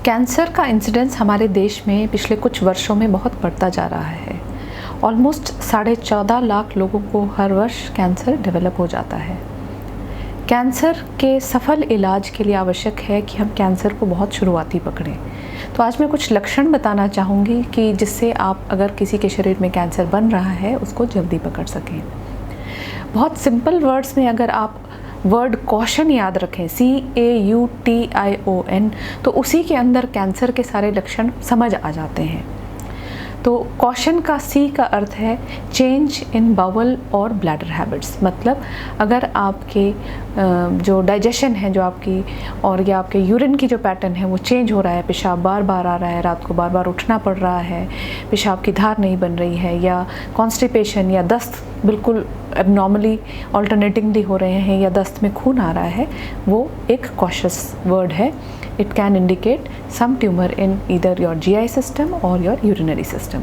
Cancer का incidence हमारे देश में पिछले कुछ वर्षों में बहुत बढ़ता जा रहा है। ऑलमोस्ट 14.5 लाख लोगों को हर वर्ष कैंसर डेवलप हो जाता है। कैंसर के सफल इलाज के लिए आवश्यक है कि हम कैंसर को बहुत शुरुआती पकड़ें। तो आज मैं कुछ लक्षण बताना चाहूँगी कि जिससे आप अगर किसी के शरीर में कैंसर बन रहा है उसको जल्दी पकड़ सकें। बहुत सिंपल वर्ड्स में अगर आप वर्ड कॉशन याद रखें, CAUTION, तो उसी के अंदर कैंसर के सारे लक्षण समझ आ जाते हैं। तो कॉशन का C का अर्थ है चेंज इन बाउल और ब्लैडर हैबिट्स। मतलब अगर आपके जो डाइजेशन है जो आपकी और या आपके यूरिन की जो पैटर्न है वो चेंज हो रहा है, पेशाब बार बार आ रहा है, रात को बार बार उठना पड़ रहा है, पेशाब की धार नहीं बन रही है, या कॉन्स्टिपेशन या दस्त बिल्कुल एबनॉर्मली ऑल्टरनेटिंगली हो रहे हैं, या दस्त में खून आ रहा है, वो एक कॉशियस वर्ड है। It can indicate some tumor in either your GI system or your urinary system.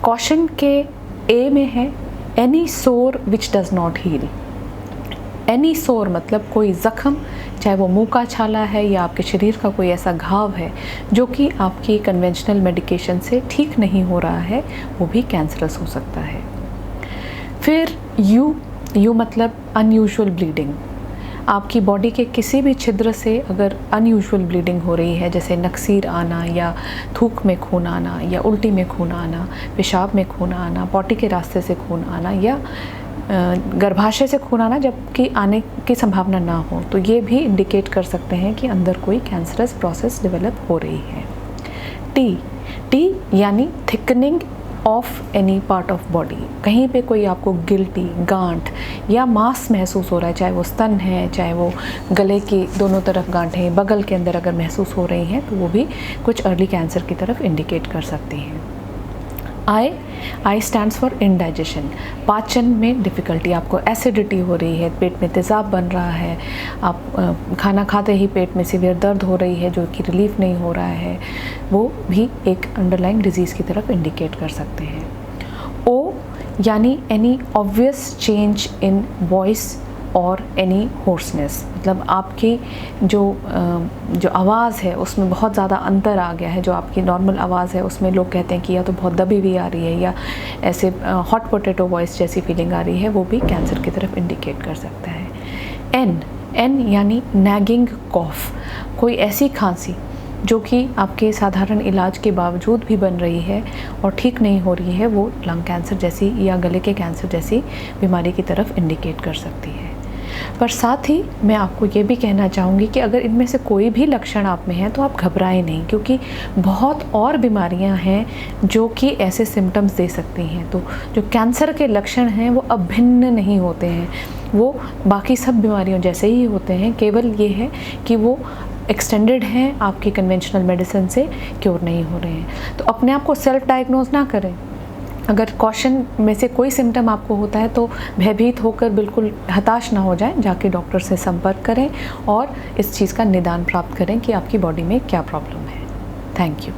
Caution के A में है any sore which does not heal. Any sore मतलब कोई ज़ख्म, चाहे वो मुंह का छाला है या आपके शरीर का कोई ऐसा घाव है जो कि आपकी कन्वेंशनल मेडिकेशन से ठीक नहीं हो रहा है, वो भी कैंसरस हो सकता है। फिर U मतलब अनयूजुअल ब्लीडिंग। आपकी बॉडी के किसी भी छिद्र से अगर अनयूजुअल ब्लीडिंग हो रही है, जैसे नक्सीर आना या थूक में खून आना या उल्टी में खून आना, पेशाब में खून आना, पॉटी के रास्ते से खून आना या गर्भाशय से खून आना जबकि आने की संभावना ना हो, तो ये भी इंडिकेट कर सकते हैं कि अंदर कोई कैंसरस प्रोसेस डेवलप हो रही है। टी यानी thickening of any part of body. कहीं पे कोई आपको गिल्टी, गांठ या मांस महसूस हो रहा है, चाहे वो स्तन है, चाहे वो गले की दोनों तरफ गांठें, बगल के अंदर अगर महसूस हो रही हैं, तो वो भी कुछ अर्ली कैंसर की तरफ इंडिकेट कर सकती हैं। आई स्टैंड्स फॉर इंडाइजेशन। पाचन में डिफ़िकल्टी, आपको एसिडिटी हो रही है, पेट में तेज़ाब बन रहा है, आप खाना खाते ही पेट में सीवियर दर्द हो रही है जो कि रिलीफ नहीं हो रहा है, वो भी एक अंडरलाइंग डिजीज़ की तरफ इंडिकेट कर सकते हैं। ओ यानी any obvious change in voice और एनी होर्सनेस। मतलब आपकी जो आवाज़ है उसमें बहुत ज़्यादा अंतर आ गया है। जो आपकी नॉर्मल आवाज़ है उसमें लोग कहते हैं कि या तो बहुत दबी हुई आ रही है या ऐसे हॉट पोटैटो वॉइस जैसी फीलिंग आ रही है, वो भी कैंसर की तरफ इंडिकेट कर सकता है। एन यानी नैगिंग कॉफ। कोई ऐसी खांसी जो कि आपके साधारण इलाज के बावजूद भी बन रही है और ठीक नहीं हो रही है, वो लंग कैंसर जैसी या गले के कैंसर जैसी बीमारी की तरफ इंडिकेट कर सकती है। पर साथ ही मैं आपको ये भी कहना चाहूँगी कि अगर इनमें से कोई भी लक्षण आप में है तो आप घबराएं नहीं, क्योंकि बहुत और बीमारियां हैं जो कि ऐसे सिम्टम्स दे सकती हैं। तो जो कैंसर के लक्षण हैं वो अभिन्न नहीं होते हैं, वो बाकी सब बीमारियों जैसे ही होते हैं, केवल ये है कि वो एक्सटेंडेड हैं, आपकी कन्वेंशनल मेडिसिन से क्योर नहीं हो रहे हैं। तो अपने आप को सेल्फ डायग्नोज ना करें। अगर कॉशन में से कोई सिम्टम आपको होता है तो भयभीत होकर बिल्कुल हताश ना हो जाएं, जाके डॉक्टर से संपर्क करें और इस चीज़ का निदान प्राप्त करें कि आपकी बॉडी में क्या प्रॉब्लम है। Thank you.